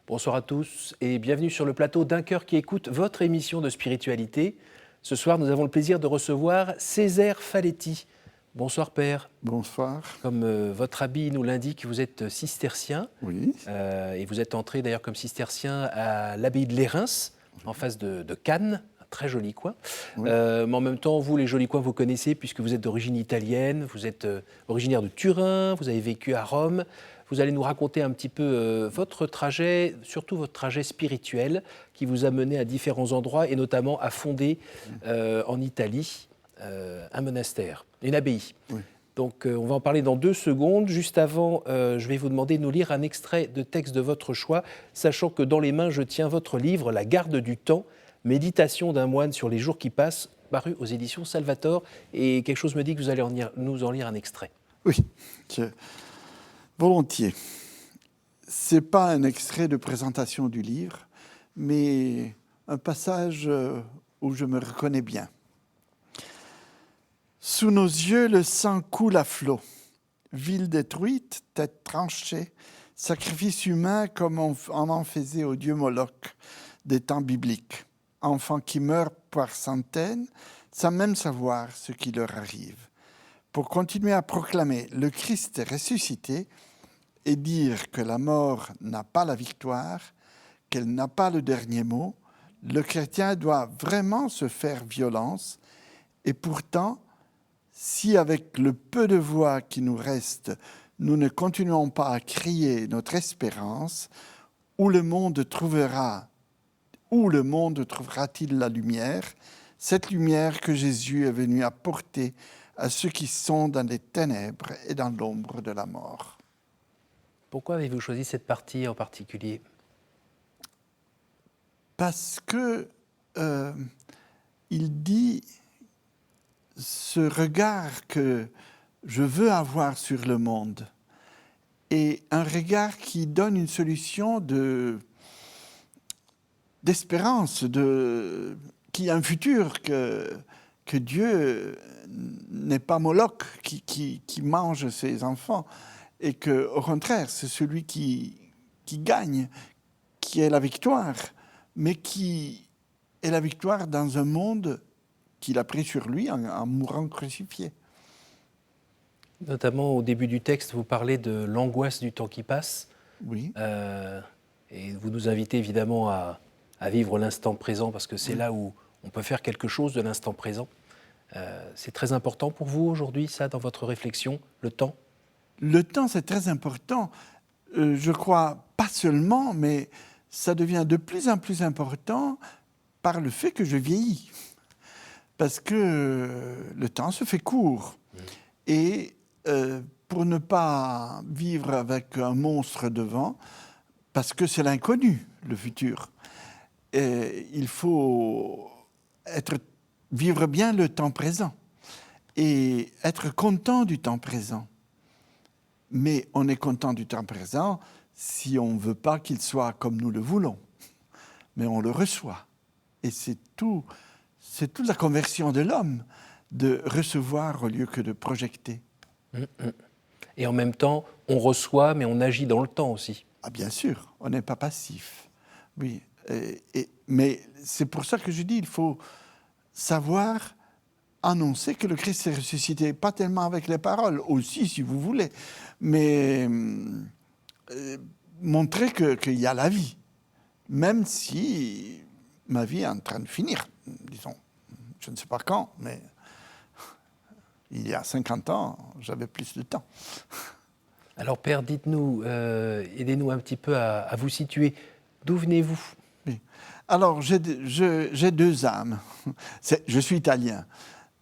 Bonsoir à tous et bienvenue sur le plateau d'Un cœur qui écoute, votre émission de spiritualité. Ce soir, nous avons le plaisir de recevoir Césaire Faletti. Bonsoir Père. Bonsoir. Comme votre habit nous l'indique, vous êtes cistercien. Oui. Et vous êtes entré d'ailleurs comme cistercien à l'abbaye de Lérins, en face de Cannes. Très joli coin. Oui. Mais en même temps, vous, les jolis coins, vous connaissez puisque vous êtes d'origine italienne, vous êtes originaire de Turin, vous avez vécu à Rome. Vous allez nous raconter un petit peu votre trajet, surtout votre trajet spirituel qui vous a mené à différents endroits et notamment à fonder en Italie un monastère, une abbaye. Oui. Donc on va en parler dans 2 secondes. Juste avant, je vais vous demander de nous lire un extrait de texte de votre choix, sachant que dans les mains, je tiens votre livre « La garde du temps ». Méditation d'un moine sur les jours qui passent, paru aux éditions Salvator. Et quelque chose me dit que vous allez nous en lire un extrait. Oui, volontiers. Ce n'est pas un extrait de présentation du livre, mais un passage où je me reconnais bien. Sous nos yeux, le sang coule à flot. Ville détruite, tête tranchée, sacrifice humain comme on en faisait au dieu Moloch des temps bibliques. Enfants qui meurent par centaines, sans même savoir ce qui leur arrive. Pour continuer à proclamer le Christ est ressuscité et dire que la mort n'a pas la victoire, qu'elle n'a pas le dernier mot, le chrétien doit vraiment se faire violence. Et pourtant, si avec le peu de voix qui nous reste, nous ne continuons pas à crier notre espérance, où le monde trouvera-t-il la lumière, cette lumière que Jésus est venu apporter à ceux qui sont dans les ténèbres et dans l'ombre de la mort. Pourquoi avez-vous choisi cette partie en particulier ? Parce que il dit ce regard que je veux avoir sur le monde et un regard qui donne une solution d'espérance, qui a un futur, que Dieu n'est pas Moloch qui mange ses enfants, et qu'au contraire, c'est celui qui gagne, qui est la victoire, mais qui est la victoire dans un monde qu'il a pris sur lui en mourant crucifié. Notamment au début du texte, vous parlez de l'angoisse du temps qui passe. Oui. Et vous nous invitez évidemment à vivre l'instant présent parce que c'est là où on peut faire quelque chose de l'instant présent. C'est très important pour vous aujourd'hui, ça, dans votre réflexion, le temps ? Le temps, c'est très important. Je crois pas seulement, mais ça devient de plus en plus important par le fait que je vieillis. Parce que le temps se fait court. Et pour ne pas vivre avec un monstre devant, parce que c'est l'inconnu, le futur, il faut vivre bien le temps présent et être content du temps présent. Mais on est content du temps présent si on ne veut pas qu'il soit comme nous le voulons. Mais on le reçoit. Et c'est toute la conversion de l'homme, de recevoir au lieu que de projeter. Et en même temps, on reçoit, mais on agit dans le temps aussi. Ah, bien sûr, on n'est pas passif. Oui. Mais c'est pour ça que je dis, il faut savoir annoncer que le Christ est ressuscité, pas tellement avec les paroles, aussi si vous voulez, mais montrer qu'il y a la vie, même si ma vie est en train de finir, disons. Je ne sais pas quand, mais il y a 50 ans, j'avais plus de temps. Alors Père, dites-nous, aidez-nous un petit peu à vous situer. D'où venez-vous ? Oui. Alors, j'ai 2 âmes. Je suis italien,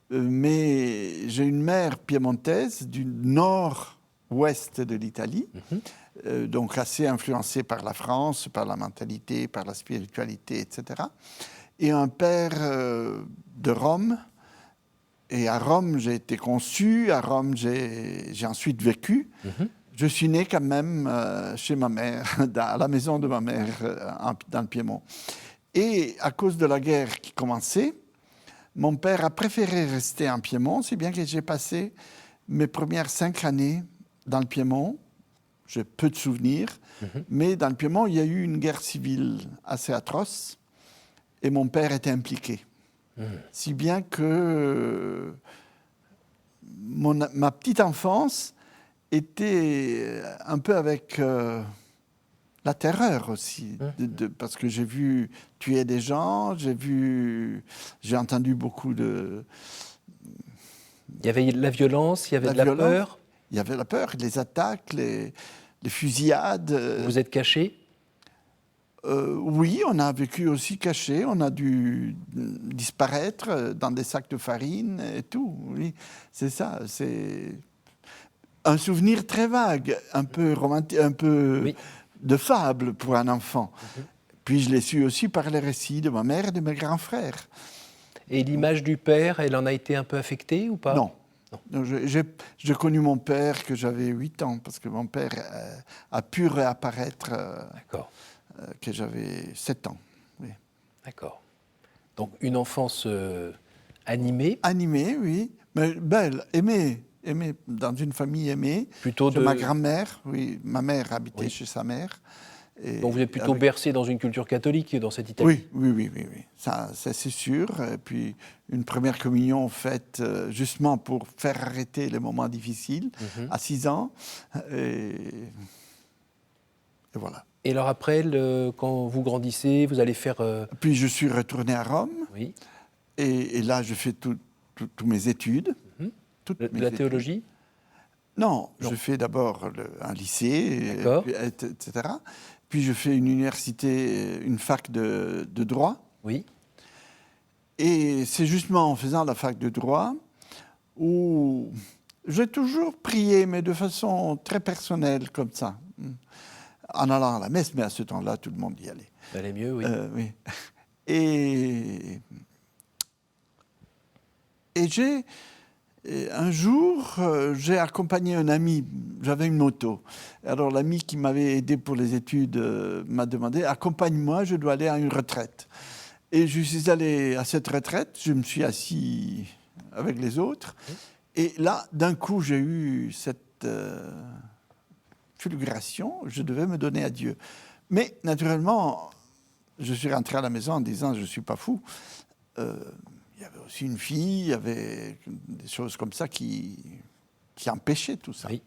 mais j'ai une mère piémontaise du nord-ouest de l'Italie, donc assez influencée par la France, par la mentalité, par la spiritualité, etc. Et un père de Rome. Et à Rome, j'ai été conçu, à Rome, j'ai ensuite vécu. Je suis né quand même chez ma mère, à la maison de ma mère, dans le Piémont. Et à cause de la guerre qui commençait, mon père a préféré rester en Piémont, si bien que j'ai passé mes premières 5 années dans le Piémont, j'ai peu de souvenirs, mais dans le Piémont, il y a eu une guerre civile assez atroce et mon père était impliqué. Si bien que ma petite enfance était un peu avec la terreur aussi, parce que j'ai vu tuer des gens, j'ai entendu beaucoup de... Il y avait de la violence, il y avait de la violence. peur. Il y avait la peur, les attaques, les fusillades. Vous vous êtes caché? Oui, on a vécu aussi caché, on a dû disparaître dans des sacs de farine et tout. Oui, c'est ça, c'est un souvenir très vague, un peu romantique, un peu de fable pour un enfant. Puis je l'ai su aussi par les récits de ma mère et de mes grands frères. Et l'image du père, elle en a été un peu affectée ou pas? Non. J'ai connu mon père que j'avais 8 ans, parce que mon père a pu réapparaître que j'avais 7 ans. Oui. D'accord. Donc une enfance animée. Animée, oui, mais belle, aimée, dans une famille aimée. Plutôt de... Ma grand-mère, oui, ma mère habitait chez sa mère. Et donc vous êtes plutôt bercé dans une culture catholique dans cette Italie? Oui. Ça c'est sûr. Et puis une première communion faite justement pour faire arrêter les moments difficiles à 6 ans. Et voilà. Et alors après, quand vous grandissez, vous allez faire... Puis je suis retourné à Rome. Oui. Et là, je fais toutes mes études. De la théologie? Non, je fais d'abord un lycée, etc. Puis je fais une université, une fac de droit. Oui. Et c'est justement en faisant la fac de droit où j'ai toujours prié, mais de façon très personnelle, comme ça. En allant à la messe, mais à ce temps-là, tout le monde y allait. Ça allait mieux, oui. Oui. Et un jour, j'ai accompagné un ami, j'avais une moto. Alors l'ami qui m'avait aidé pour les études m'a demandé « Accompagne-moi, je dois aller à une retraite ». Et je suis allé à cette retraite, je me suis assis avec les autres. Et là, d'un coup, j'ai eu cette fulguration, je devais me donner à Dieu. Mais naturellement, je suis rentré à la maison en disant « Je ne suis pas fou ». Il y avait aussi une fille, il y avait des choses comme ça qui empêchaient tout ça. Oui.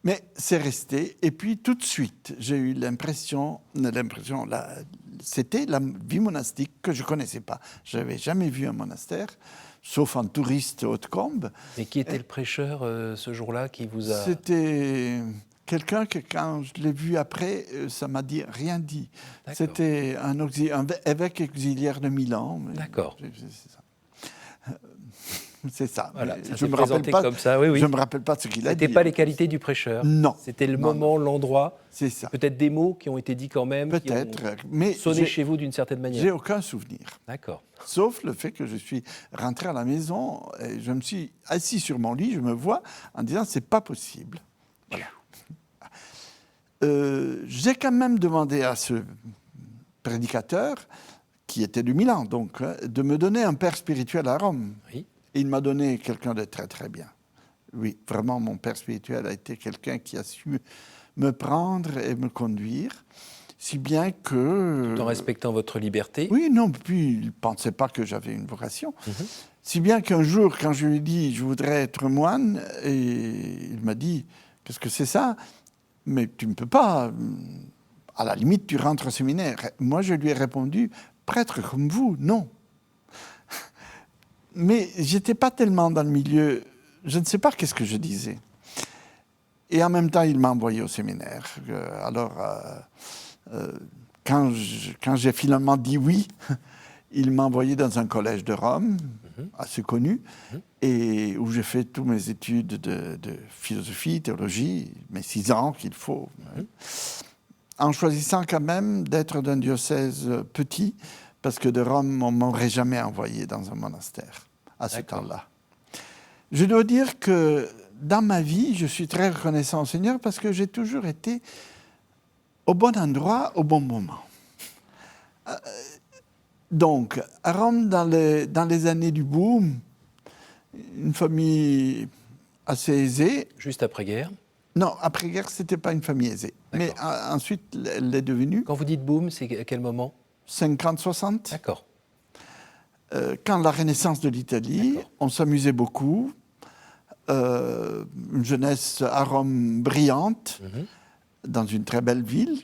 Mais c'est resté. Et puis, tout de suite, j'ai eu c'était la vie monastique que je ne connaissais pas. Je n'avais jamais vu un monastère, sauf un touriste Haute-Combe. Et qui était le prêcheur ce jour-là qui vous a... C'était quelqu'un que, quand je l'ai vu après, ça m'a rien dit. C'était un évêque auxiliaire de Milan. D'accord. C'est ça. Voilà, ça je me rappelle pas comme ça. Oui. Je me rappelle pas de ce qu'il a dit. C'était pas les qualités du prêcheur. Non. C'était le moment, l'endroit. C'est ça. Peut-être des mots qui ont été dits quand même. Peut-être, mais sonné chez vous d'une certaine manière. J'ai aucun souvenir. D'accord. Sauf le fait que je suis rentré à la maison et je me suis assis sur mon lit, je me vois en disant c'est pas possible. Voilà. J'ai quand même demandé à ce prédicateur, qui était de Milan, donc, de me donner un père spirituel à Rome. Oui. Et il m'a donné quelqu'un de très, très bien. Oui, vraiment, mon père spirituel a été quelqu'un qui a su me prendre et me conduire, si bien que... Tout en respectant votre liberté. Oui, non, puis il ne pensait pas que j'avais une vocation. Si bien qu'un jour, quand je lui ai dit « je voudrais être moine », et il m'a dit « qu'est-ce que c'est ça ? Mais tu ne peux pas. À la limite, tu rentres au séminaire. » Moi, je lui ai répondu « prêtre comme vous, non. » Mais je n'étais pas tellement dans le milieu. Je ne sais pas qu'est-ce que je disais. Et en même temps, il m'a envoyé au séminaire. Alors, quand j'ai finalement dit oui, il m'a envoyé dans un collège de Rome, assez connu, et où j'ai fait toutes mes études de philosophie, théologie, mes 6 ans qu'il faut, en choisissant quand même d'être d'un diocèse petit, parce que de Rome, on ne m'aurait jamais envoyé dans un monastère à ce temps-là. Je dois dire que dans ma vie, je suis très reconnaissant au Seigneur parce que j'ai toujours été au bon endroit, au bon moment. Donc, à Rome, dans les années du boom, une famille assez aisée. Juste après-guerre? Non, après-guerre, ce n'était pas une famille aisée. Mais ensuite, elle l'est devenue. Quand vous dites boom, c'est à quel moment? 50-60. D'accord. Quand la Renaissance de l'Italie, on s'amusait beaucoup. Une jeunesse à Rome brillante, dans une très belle ville,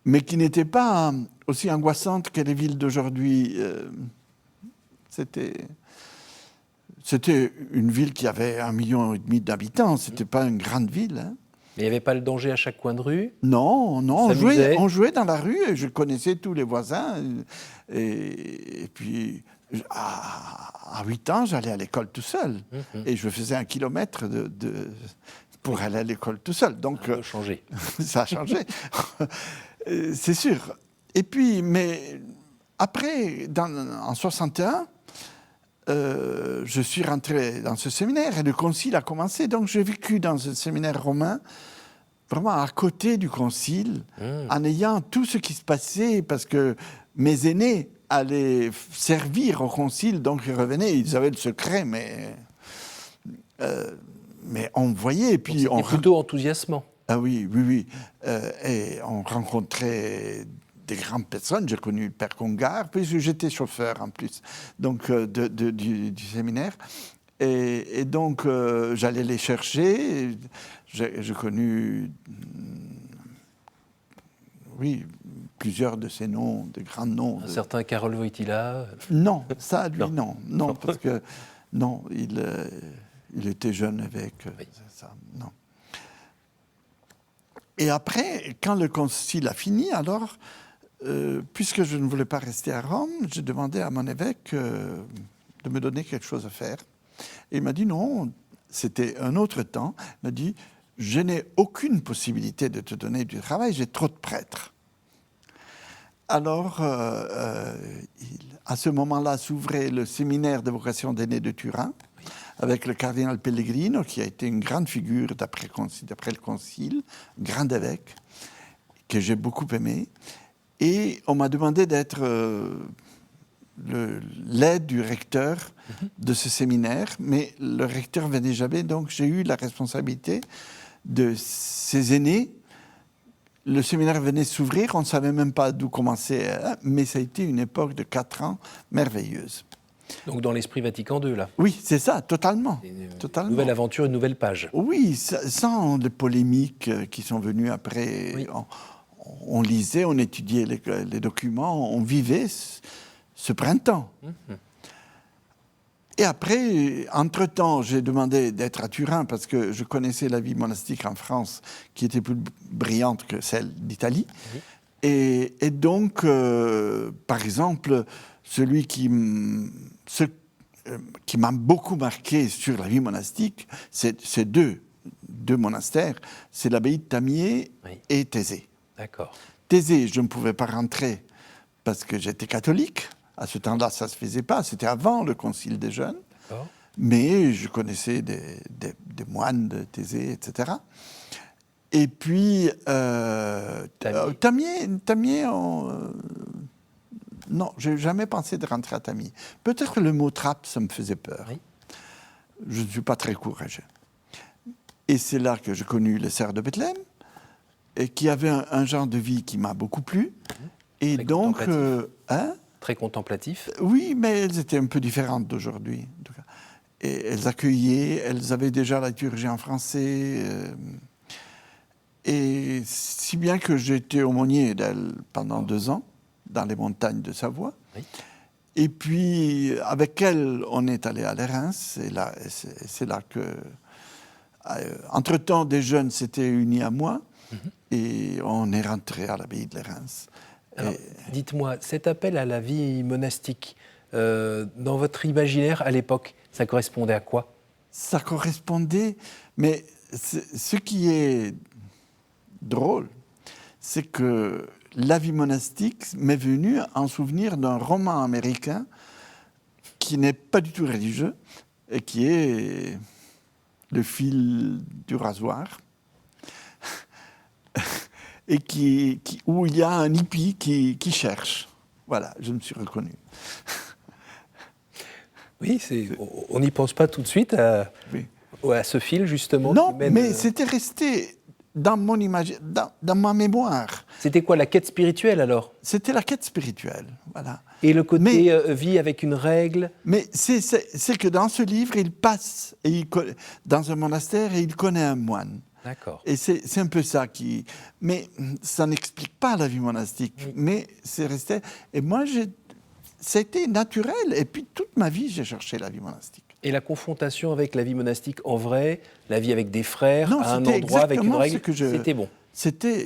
mais qui n'était pas aussi angoissante que les villes d'aujourd'hui. C'était une ville qui avait 1,5 million d'habitants. Ce n'était pas une grande ville. Hein. Mais il n'y avait pas le danger à chaque coin de rue? Non, on jouait dans la rue et je connaissais tous les voisins. Et puis, à 8 ans, j'allais à l'école tout seul. Et je faisais 1 kilomètre pour aller à l'école tout seul. Donc, ça a changé. Ça a changé, c'est sûr. Et puis, mais après, en 61, je suis rentré dans ce séminaire et le concile a commencé. Donc, j'ai vécu dans ce séminaire romain, vraiment à côté du concile, en ayant tout ce qui se passait, parce que mes aînés allaient servir au concile, donc ils revenaient, ils avaient le secret, mais on voyait. Et puis c'était plutôt enthousiasmant. Ah oui, oui, oui. Et on rencontrait des grandes personnes. J'ai connu le père Congar, puisque j'étais chauffeur en plus, donc du séminaire. Et donc, j'allais les chercher. J'ai connu, oui, plusieurs de ces noms, de grands noms. Un certain Karol Wojtyla? Non, ça, lui, non, parce que, non, il était jeune évêque, ça, non. Et après, quand le concile a fini, alors, puisque je ne voulais pas rester à Rome, j'ai demandé à mon évêque de me donner quelque chose à faire. Et il m'a dit non, c'était un autre temps. Il m'a dit, je n'ai aucune possibilité de te donner du travail, j'ai trop de prêtres. Alors, à ce moment-là, s'ouvrait le séminaire de vocation d'aînés de Turin, avec le cardinal Pellegrino, qui a été une grande figure d'après le concile, grand évêque, que j'ai beaucoup aimé. Et on m'a demandé d'être l'aide du recteur de ce séminaire, mais le recteur venait jamais, donc j'ai eu la responsabilité de ces aînés. Le séminaire venait s'ouvrir, on ne savait même pas d'où commencer, mais ça a été une époque de 4 ans merveilleuse. Donc dans l'esprit Vatican II, là. Oui, c'est ça, totalement. Totalement. Nouvelle aventure, une nouvelle page. Oui, sans les polémiques qui sont venues après. Oui. On lisait, on étudiait les documents, on vivait ce printemps. Et après, entre-temps, j'ai demandé d'être à Turin parce que je connaissais la vie monastique en France qui était plus brillante que celle d'Italie. Et donc, par exemple, celui qui m'a beaucoup marqué sur la vie monastique, c'est deux monastères, c'est l'abbaye de Tamier et Thésée. D'accord. Thésée, je ne pouvais pas rentrer parce que j'étais catholique. À ce temps-là, ça ne se faisait pas. C'était avant le concile des jeunes. D'accord. Mais je connaissais des moines de Thésée, etc. Et puis, Tamier, non, je n'ai jamais pensé de rentrer à Tamier. Peut-être que le mot trappe, ça me faisait peur. Oui. Je ne suis pas très courageux. Et c'est là que j'ai connu les sœurs de Bethléem, et qui avaient un genre de vie qui m'a beaucoup plu. Et très donc... très contemplatif. Oui, mais elles étaient un peu différentes d'aujourd'hui. Et elles accueillaient, elles avaient déjà la liturgie en français. Et si bien que j'ai été aumônier d'elles pendant 2 ans, dans les montagnes de Savoie. Oui. Et puis, avec elles, on est allé à Lérins. C'est là que... entre-temps, des jeunes s'étaient unis à moi. Et on est rentré à l'abbaye de Lérins. Alors, dites-moi, cet appel à la vie monastique, dans votre imaginaire à l'époque, ça correspondait à quoi? Ça correspondait, mais ce qui est drôle, c'est que la vie monastique m'est venue en souvenir d'un roman américain qui n'est pas du tout religieux et qui est Le fil du rasoir. Et où il y a un hippie qui cherche. Voilà, je me suis reconnu. Oui, on n'y pense pas tout de suite. Oui. à ce fil, justement. Non, qui mène, mais c'était resté dans mon image, dans ma mémoire. C'était quoi, la quête spirituelle, alors? C'était la quête spirituelle, voilà. Et le côté Mais- vie avec une règle? Mais c'est que dans ce livre, il passe dans un monastère et il connaît un moine. D'accord. Et c'est un peu ça qui... Mais ça n'explique pas la vie monastique. Oui. Mais c'est resté... Et moi, c'était naturel. Et puis, toute ma vie, j'ai cherché la vie monastique. Et la confrontation avec la vie monastique en vrai, la vie avec des frères, Non, à un c'était endroit avec une exactement règle, ce que je- c'était bon.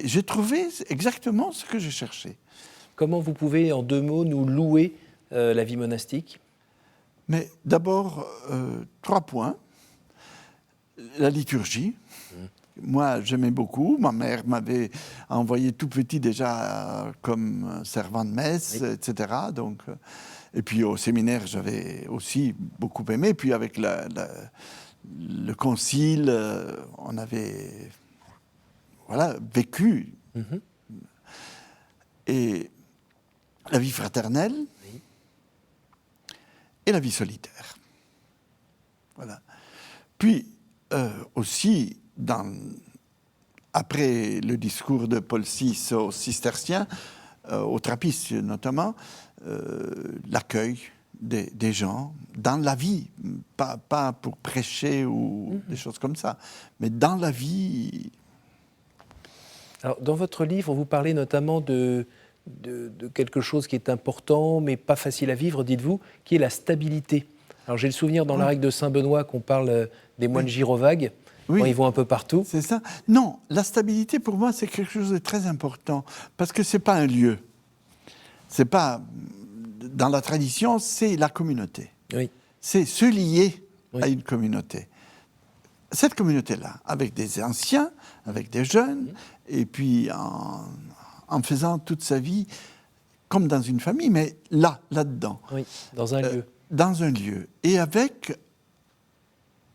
J'ai trouvé exactement ce que je cherchais. Comment vous pouvez, en 2 mots, nous louer la vie monastique? Mais d'abord, 3 points. La liturgie. Moi, j'aimais beaucoup. Ma mère m'avait envoyé tout petit déjà comme servant de messe, Oui. etc. Donc, et puis au séminaire, j'avais aussi beaucoup aimé. Puis avec le concile, on avait vécu. Mhm. Et la vie fraternelle Oui. et la vie solitaire. Voilà. Puis aussi, après le discours de Paul VI aux cisterciens, aux trappistes notamment, l'accueil des gens dans la vie, pas pour prêcher ou des choses comme ça, mais dans la vie. Alors, dans votre livre, vous parlez notamment de quelque chose qui est important, mais pas facile à vivre, dites-vous, qui est la stabilité. Alors, j'ai le souvenir dans la règle de Saint-Benoît qu'on parle des moines gyrovagues, Oui. quand ils vont un peu partout. C'est ça. Non, la stabilité, pour moi, c'est quelque chose de très important, parce que ce n'est pas un lieu. C'est pas... Dans la tradition, c'est la communauté. Oui. C'est se lier Oui. à une communauté. Cette communauté-là, avec des anciens, avec des jeunes, et puis en faisant toute sa vie comme dans une famille, mais là-dedans. Oui, dans un lieu. Dans un lieu. Et avec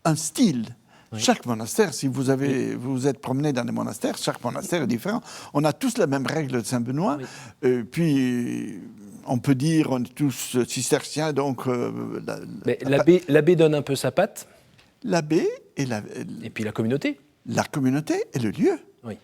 un style. Oui. Chaque monastère, si vous vous êtes promené dans des monastères, chaque monastère est différent. On a tous la même règle de Saint-Benoît. Oui. Puis, on peut dire, on est tous cisterciens, donc... Mais l'abbé donne un peu sa patte, L'abbé et et puis la communauté. la communauté est le lieu. Oui.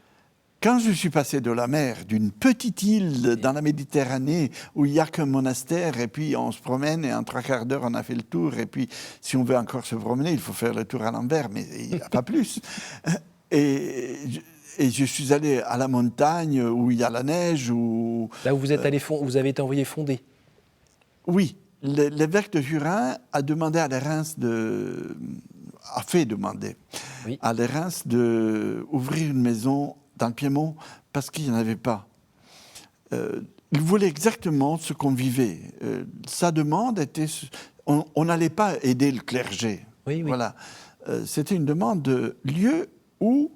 Quand je suis passé de la mer, d'une petite île dans la Méditerranée où il n'y a qu'un monastère, et puis on se promène et en 3/4 d'heure on a fait le tour, et puis si on veut encore se promener, il faut faire le tour à l'envers, mais il n'y a pas plus. Et je suis allé à la montagne où il y a la neige, où... Là où vous êtes allé vous avez été envoyé fonder. Oui, l'évêque de Turin a demandé à Reims a fait demander Oui. à Reims d'ouvrir une maison dans le Piémont parce qu'il n'y en avait pas. Il voulait exactement ce qu'on vivait. Sa demande était... On n'allait pas aider le clergé. Oui, oui. Voilà. C'était une demande de lieu où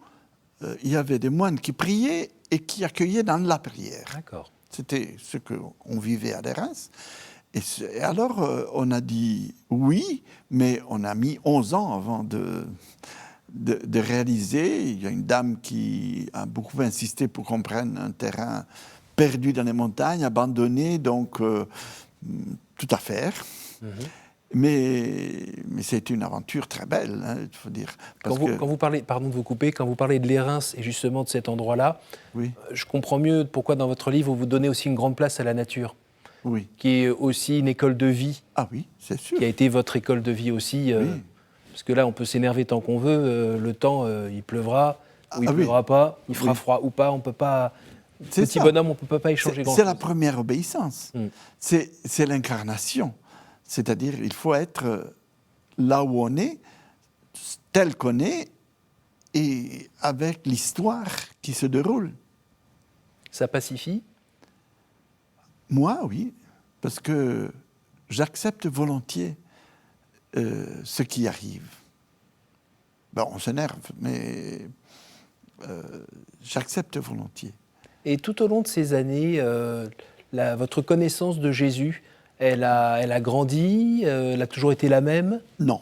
il y avait des moines qui priaient et qui accueillaient dans la prière. D'accord. C'était ce qu'on vivait à Reims. Et alors, on a dit oui, mais on a mis 11 ans avant de réaliser. Il y a une dame qui a beaucoup insisté pour qu'on prenne un terrain perdu dans les montagnes, abandonné, donc tout à faire. Mhm. Mais c'est une aventure très belle, hein, il faut dire. Quand vous parlez, pardon de vous couper, quand vous parlez de l'Érins et justement de cet endroit-là, Oui, je comprends mieux pourquoi dans votre livre vous donnez aussi une grande place à la nature, oui. qui est aussi une école de vie, Ah oui, c'est sûr. qui a été votre école de vie aussi. Oui. Parce que là, on peut s'énerver tant qu'on veut, le temps, il pleuvra ou il Ah oui. pleuvra pas, il fera Oui. froid ou pas, on peut pas... C'est Petit ça. bonhomme, on ne peut pas échanger grand-chose. C'est la première obéissance. Mm. C'est l'incarnation. C'est-à-dire, il faut être là où on est, tel qu'on est, et avec l'histoire qui se déroule. Ça pacifie? Moi, oui, parce que j'accepte volontiers ce qui arrive. Ben, on s'énerve, mais j'accepte volontiers. Et tout au long de ces années, votre connaissance de Jésus, elle a grandi, elle a toujours été la même? Non.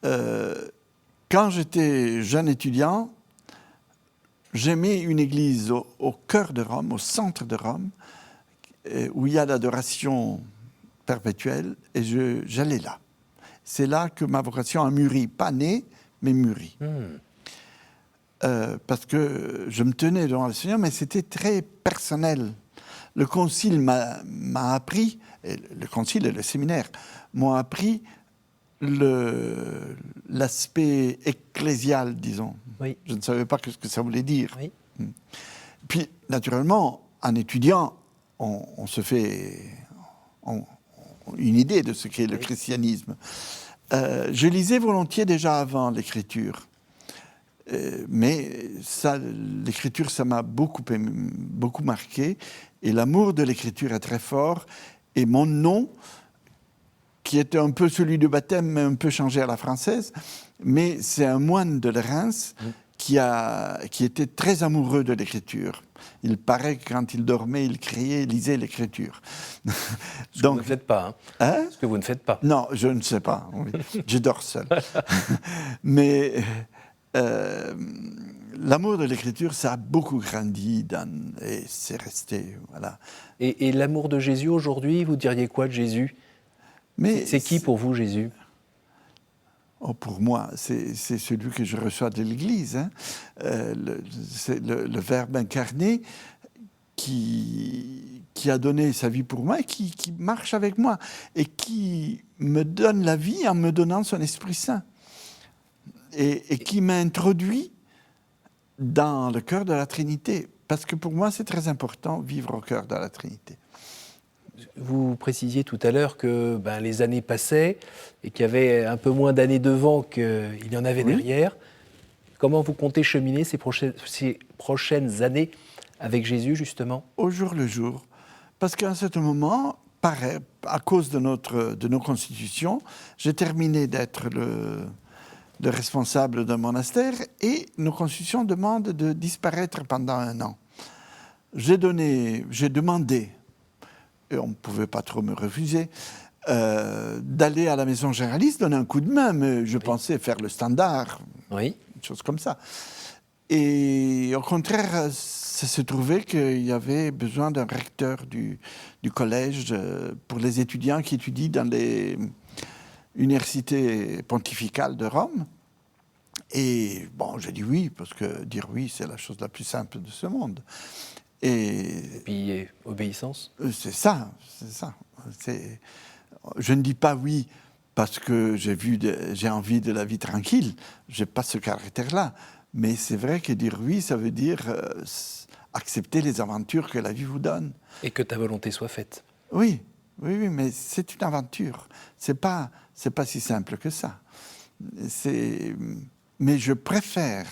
Quand j'étais jeune étudiant, j'aimais une église au cœur de Rome, au centre de Rome, où il y a l'adoration perpétuelle, et j'allais là. c'est là que ma vocation a mûri, pas née, mais mûri. Parce que je me tenais devant le Seigneur, mais c'était très personnel. Le concile m'a appris, et le concile et le séminaire m'ont appris l'aspect ecclésial, disons. Oui. Je ne savais pas ce que ça voulait dire. Oui. Puis, naturellement, en étudiant, on se fait une idée de ce qu'est le christianisme. Je lisais volontiers déjà avant l'écriture. Mais l'écriture, ça m'a beaucoup marqué. Et l'amour de l'écriture est très fort. Et mon nom, qui était un peu celui du baptême, mais un peu changé à la française, mais c'est un moine de Reims qui était très amoureux de l'écriture. Il paraît que quand il dormait, il criait, lisait l'écriture. Ce que vous ne faites pas. Hein? Ce que vous ne faites pas. Non, je ne sais pas. Oui. Je dors seul. Mais l'amour de l'écriture, ça a beaucoup grandi et c'est resté. Voilà. Et l'amour de Jésus aujourd'hui, vous diriez quoi de Jésus? C'est qui pour vous, Jésus? Pour moi, c'est celui que je reçois de l'Église. Hein. C'est le Verbe incarné qui a donné sa vie pour moi et qui marche avec moi et qui me donne la vie en me donnant son Esprit Saint et qui m'a introduit dans le cœur de la Trinité. Parce que pour moi, c'est très important, vivre au cœur de la Trinité. Vous précisiez tout à l'heure que les années passaient et qu'il y avait un peu moins d'années devant qu'il y en avait derrière. Comment vous comptez cheminer ces prochaines années avec Jésus, justement? Au jour le jour. Parce qu'à un certain moment, à cause de nos constitutions, j'ai terminé d'être le responsable d'un monastère et nos constitutions demandent de disparaître pendant 1 an. J'ai demandé, et on ne pouvait pas trop me refuser, d'aller à la maison généraliste, donner un coup de main, mais je pensais faire le standard, une chose comme ça. Et au contraire, ça se trouvait qu'il y avait besoin d'un recteur du collège pour les étudiants qui étudient dans les universités pontificales de Rome. Et bon, j'ai dit oui, parce que dire oui, c'est la chose la plus simple de ce monde. Et puis, obéissance. C'est ça. Je ne dis pas oui parce que j'ai envie de la vie tranquille. Je n'ai pas ce caractère-là. Mais c'est vrai que dire oui, ça veut dire accepter les aventures que la vie vous donne. Et que ta volonté soit faite. Oui, mais c'est une aventure. C'est pas si simple que ça. Mais je préfère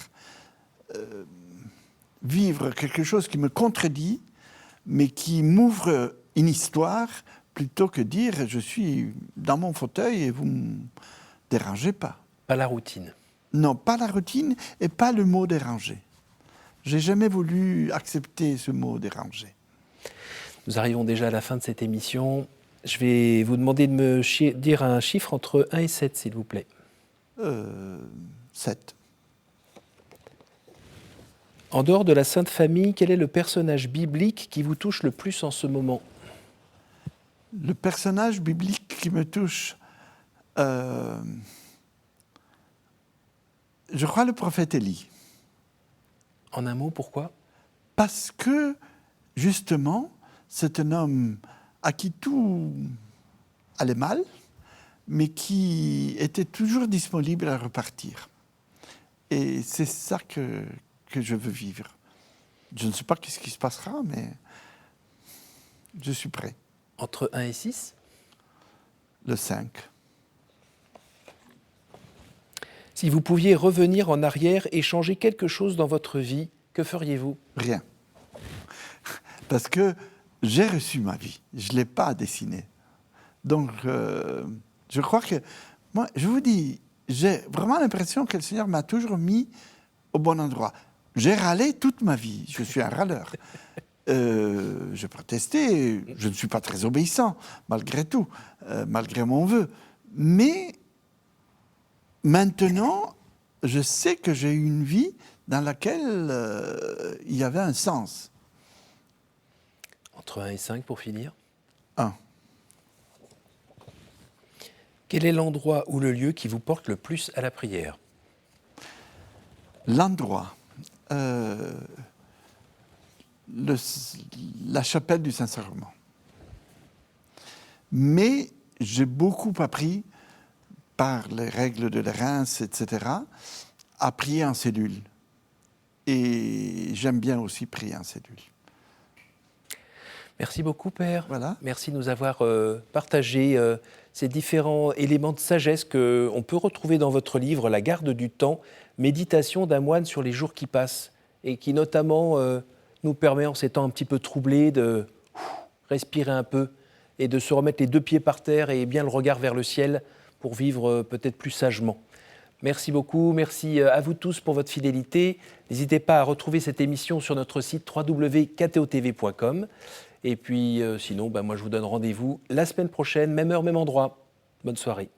vivre quelque chose qui me contredit, mais qui m'ouvre une histoire, plutôt que dire je suis dans mon fauteuil et vous ne me dérangez pas. Pas la routine. Non, pas la routine et pas le mot déranger. J'ai jamais voulu accepter ce mot déranger. Nous arrivons déjà à la fin de cette émission. Je vais vous demander de me dire un chiffre entre 1 et 7, s'il vous plaît. 7. En dehors de la Sainte Famille, quel est le personnage biblique qui vous touche le plus en ce moment? Le personnage biblique qui me touche, je crois le prophète Élie. En un mot, pourquoi? Parce que, justement, c'est un homme à qui tout allait mal, mais qui était toujours disponible à repartir. Et c'est ça que je veux vivre. Je ne sais pas ce qui se passera, mais je suis prêt. Entre 1 et 6? Le 5. Si vous pouviez revenir en arrière et changer quelque chose dans votre vie, que feriez-vous? Rien. Parce que j'ai reçu ma vie. Je ne l'ai pas dessinée. Donc, je crois que... Moi, je vous dis, j'ai vraiment l'impression que le Seigneur m'a toujours mis au bon endroit. J'ai râlé toute ma vie. Je suis un râleur. J'ai protesté. Je ne suis pas très obéissant, malgré tout, malgré mon vœu. Mais maintenant, je sais que j'ai eu une vie dans laquelle il y avait un sens. Entre 1 et 5, pour finir? 1. Quel est l'endroit ou le lieu qui vous porte le plus à la prière? L'endroit, la chapelle du Saint-Sacrement. Mais j'ai beaucoup appris, par les règles de la Reims, etc., à prier en cellule. Et j'aime bien aussi prier en cellule. Merci beaucoup, Père. Voilà. Merci de nous avoir partagé ces différents éléments de sagesse qu'on peut retrouver dans votre livre, La garde du temps, méditation d'un moine sur les jours qui passent, et qui notamment nous permet, en ces temps un petit peu troublés, de respirer un peu et de se remettre les deux pieds par terre et bien le regard vers le ciel pour vivre peut-être plus sagement. Merci beaucoup, merci à vous tous pour votre fidélité. N'hésitez pas à retrouver cette émission sur notre site www.ktotv.com. Et puis sinon, moi je vous donne rendez-vous la semaine prochaine, même heure, même endroit. Bonne soirée.